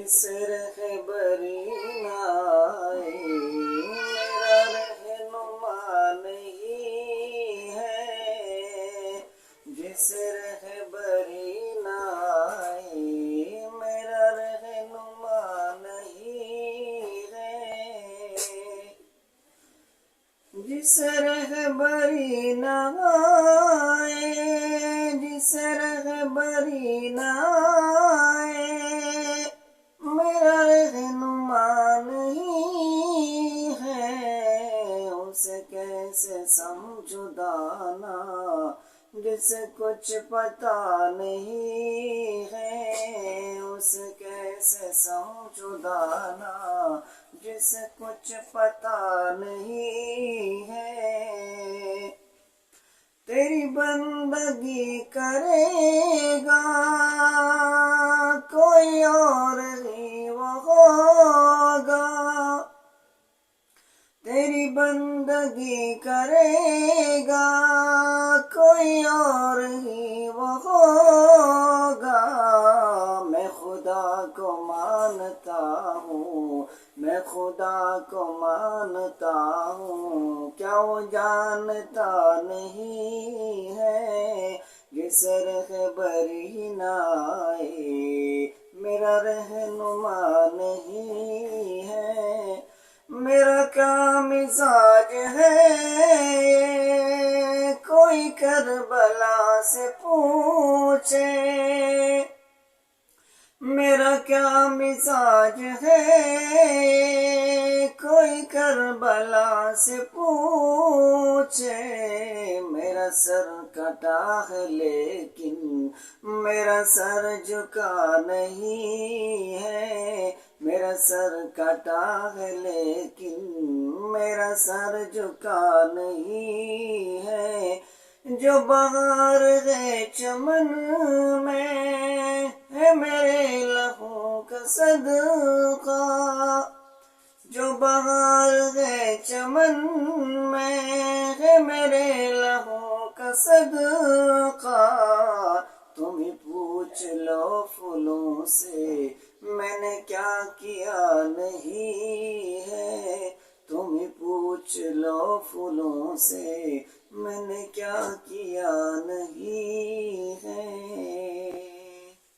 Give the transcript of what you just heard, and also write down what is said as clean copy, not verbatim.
جس رہبری نہ آئے میرا رہنما نہیں ہے، جس رہبری نہ آئے میرا رہنما نہیں ہے، جس رہبری نہ آئے، جس رہبری نہ آئے میرا رہنما نہیں ہے، اسے کیسے سمجھوں دانا جسے کچھ پتا نہیں ہے، اسے کیسے سمجھوں دانا جسے کچھ پتا نہیں ہے، تیری بندگی کرے گا کوئی اور ہی وہ ہوگا، تیری بندگی کرے گا کوئی اور ہی وہ ہوگا، میں خدا کو مانتا ہوں، میں خدا کو مانتا ہوں، کیا وہ جانتا نہیں ہے، جس رہبری نہ آئے میرا رہنما نہیں ہے، میرا کیا مزاج ہے کوئی کربلا سے پوچھے، میرا کیا مزاج ہے کوئی کربلا سے پوچھے، میرا سر کٹا ہے لیکن میرا سر جھکا نہیں ہے، میرا سر کٹا ہے لیکن میرا سر جھکا نہیں ہے، جو بہار ہے چمن میں ہے میرے لہو کا صدقہ، جو بہار ہے چمن میں ہے میرے لہو کا صدقہ، تم ہی پوچھ لو پھولوں سے میں نے کیا کیا نہیں ہے، تم ہی پوچھ لو پھولوں سے میں نے کیا کیا نہیں ہے۔